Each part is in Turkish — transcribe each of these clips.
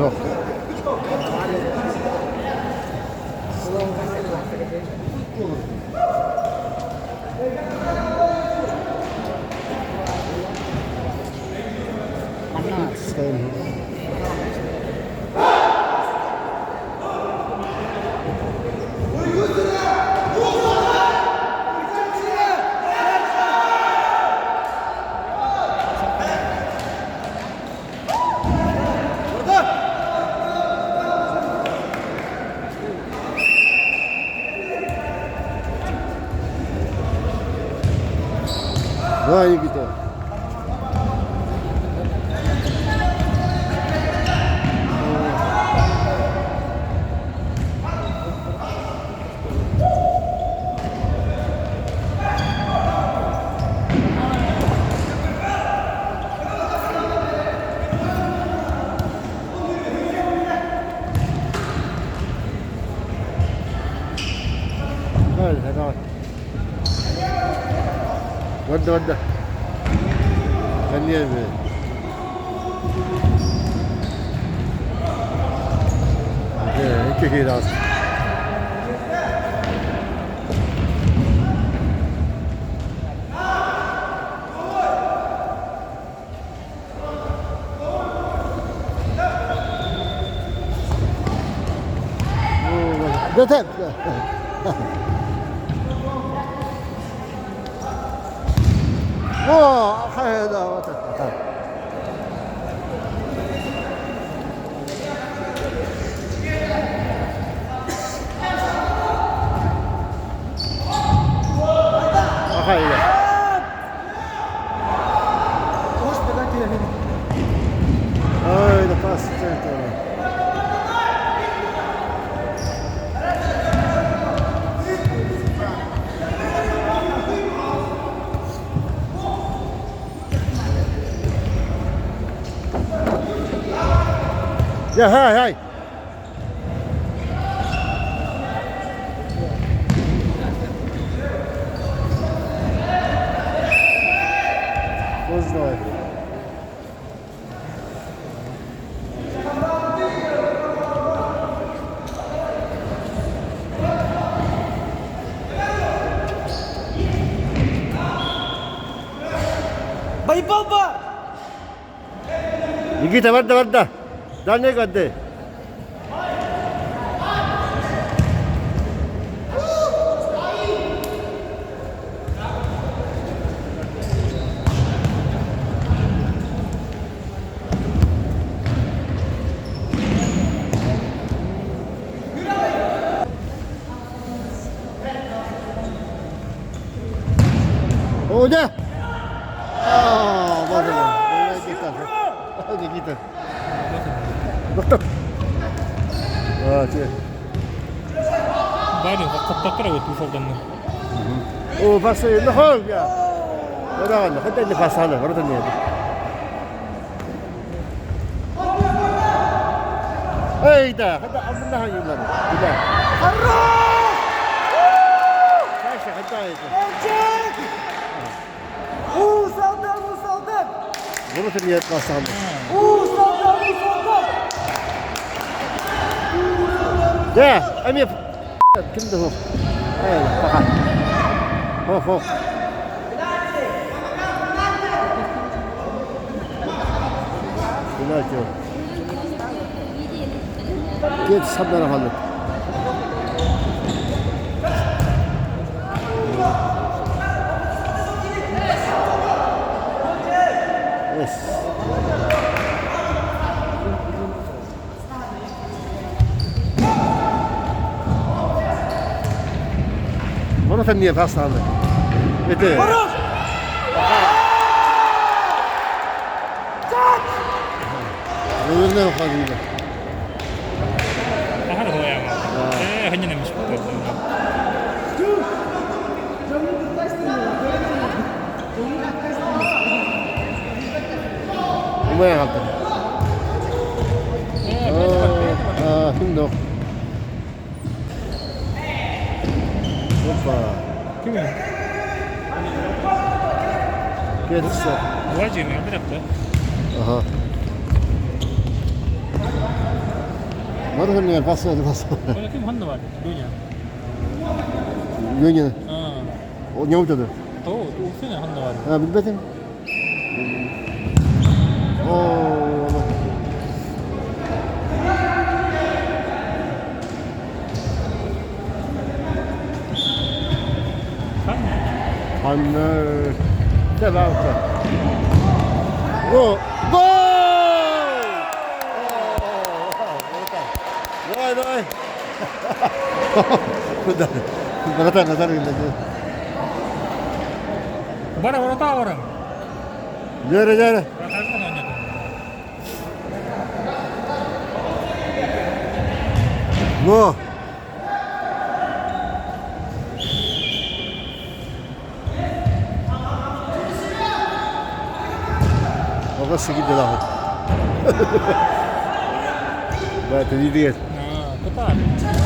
Yok. Sayın. Vay gidiyor. Hadi hadi. ودى خليها زي هيك كده اصلا ده تعب هذا ده باس يا هاي وزنه باي بابا يجي تبدا داني قد وده بطل هذه جيتر بعدين تقرأ وتوصل لنا. وبس نخرج يا لا حتى اللي فاصله مرة ثانية اي ده هذا عملناها يلا ده ماشي حتى وصدق مرة ثانية فاصله وصدق ده أمي كم ده هو أيوة فقط هو فوق هناك كيف تصبر خلك بس مرة ثانية فاصلة عندك. إيه؟ قلنا خلينا. هذا هو يا معلم. هنينا مش بطل. وما يعطل. هندو. كمان كيف السوق؟ واجي من عندنا. اها baru kan dengan pas. Kim Honda var dunia. Yönü. Ha. O ne oldu? Oh, tu sene Honda var. Ha bilmedim. Oo. Kan? Anne. Devam et. Go! Go! Давай, давай. Куда? Братан, назад глядя. Bara tahu orang. Jare, jare. Tahu kan hanya tu. Go. Babası gidiyor daha. Ben de değil. Nah, betul.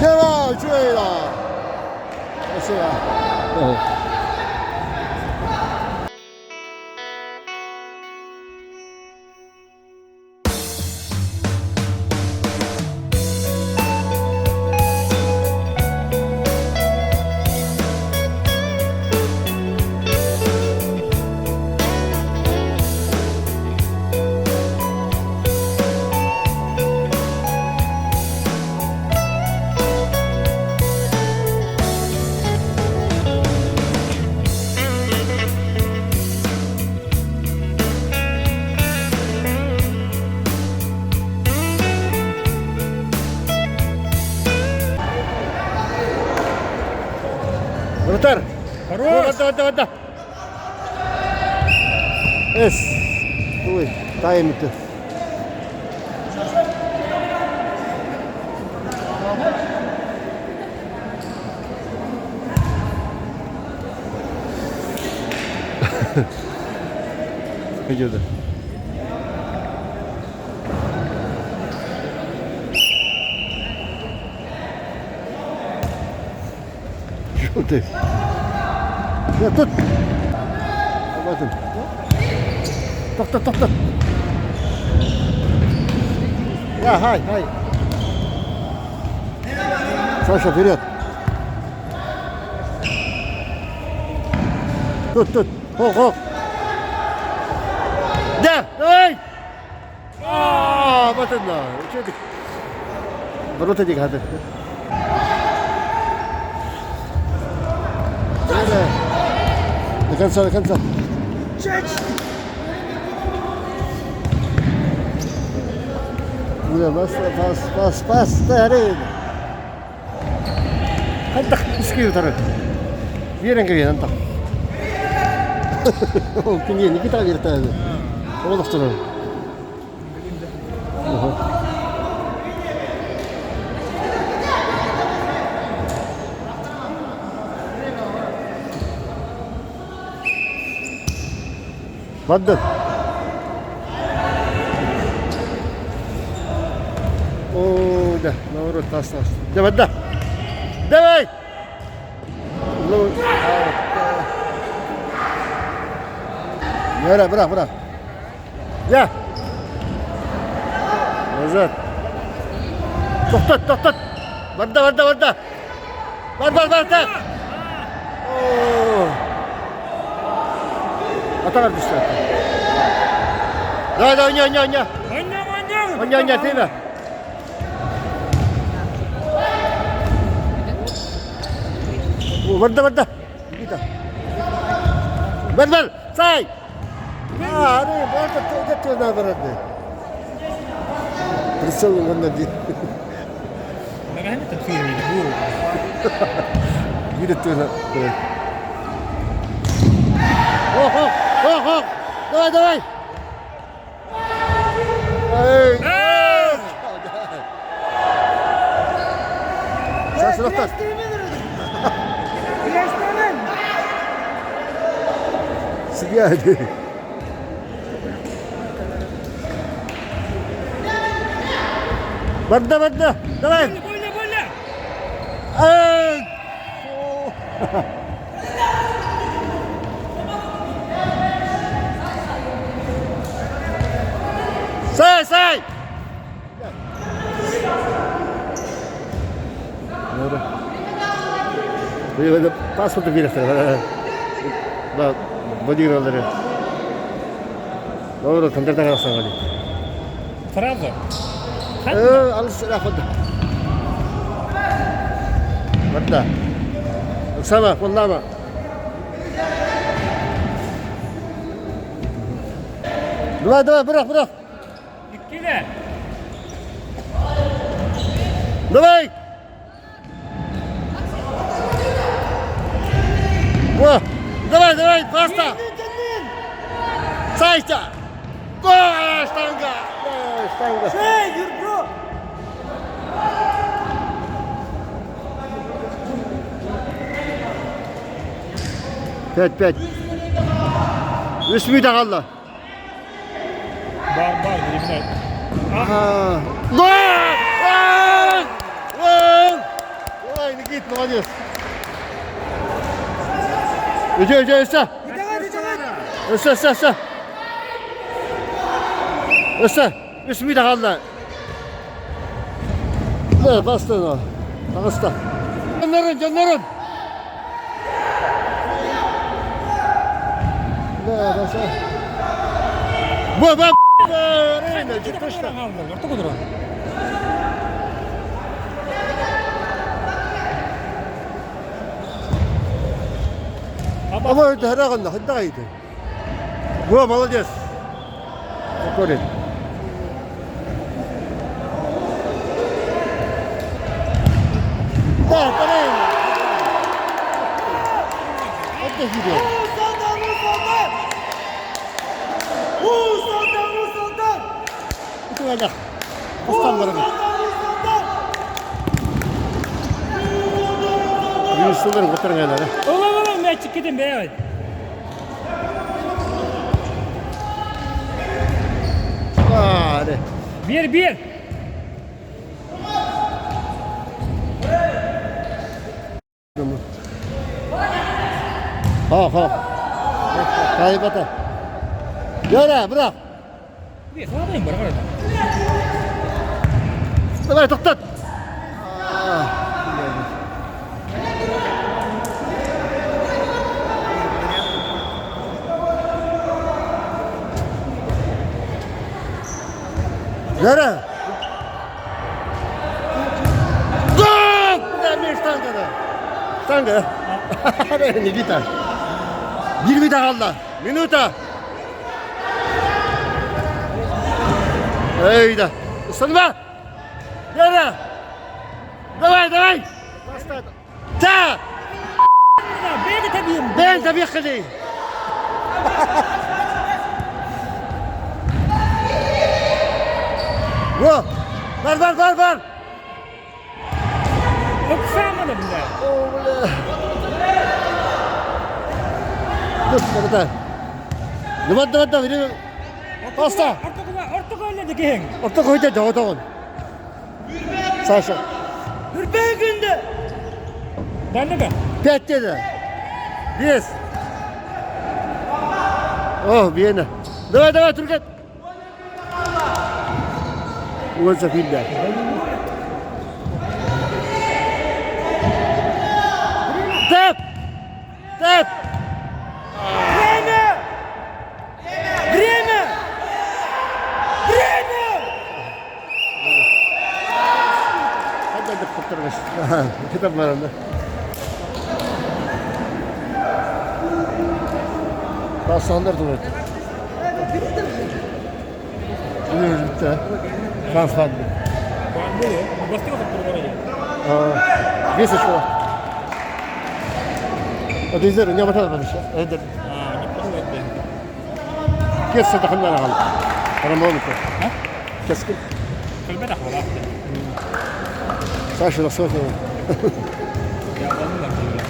对了，对了，是吧？哦。Братан! Хорош! Вода! Эс! Ой, таймит. Идет. Что ты? Ya tut. Bakın. Tut. Ya hay. Саша, вперед. Тут. Хоп. Да, давай. Bakın da. Что ты? Ворота не гадай. До конца. Пас, старый. Антах, скил тарай. Верен говен, антах. О, кине, Никита вертает. Он второй. Baddı. Oo, da, navrut tas. Da. Давай. Ну, бра. Я. Назад. Тоқтат. Барда. Бар. Oo. Atar düştü. Давай, oyna. Oyna, değil mi? Varda. Gita. Ver. Say. Aduh, varda tuh na varda. Pressure wanda di. Naghahanap ng film ni Buro. Gita tuh na. Oh. Давай. Сейчас. Сидяди. Барда. Давай. Больно. Say. Doğru. Böyle pasportu bir hafta. Bak, bodyguardları. Doğru, kandırdan arasına geldi. Trabzon. Alış lafında. Hatta. Sama, kollama. Давай, бırak. İkile. Давай. Во, давай, паста. Сайта. Gol, штанга. Штанга. Пять. Üstümü de kaldı. Var yemin et. Gol! Ой, Никит, молодец. Иди, Ыса. Ыса. Üstümü de kaldı. Ne bastın o? Bastı. Canlarım. Ne bastı? Bu. Reyna, çıkmışlar. Orta kudur. Ama öyle herhalde daha iyiydi. Bu молодец. Покорен. Да, правильно. Вот так идет. Itu aja. Pastan barang. Yusuf'un kurtargan ada. Oğlum ben çıktım be. Hadi. Bir. Ha. Kaybata. Yara bırak. Bir sağdayım bırak orada. Давай tokat. Yara. Gol! Ne штанга? Штанга. Nikita. Bir vida kaldı. Minuta. Eyda. Isınma. Yara. Давай. Basta. Ta. Ben tabii kedi. Во. Var. Okusamadım da. Dur, burada. Dıvat, biri. Pasta. Orta koyla dikin. Orta koyda doğduğun. Saşa. Hürpeye günde. Ben de. 5 dedi. 10. Oh, bien. Давай, Turgut. Uğursa filmde. Tep. Время. Hadi de kurtarmış. Kitap var onda. Daha sandırdı mı? Biliyoruz bitti. Şans verdi. Ben böyle. Bastı mı kaptırı oraya? Весочку. Вот из не хватает вообще. Это Не подумайте. кес это ханна гал. Рамонку. Ha? Кес. Kalbe de hava. Саша на софе. Ya vallahi böyle.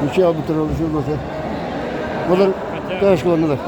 Ничего, bu tarafa düşürmese. Bunlar kaç kullanılır?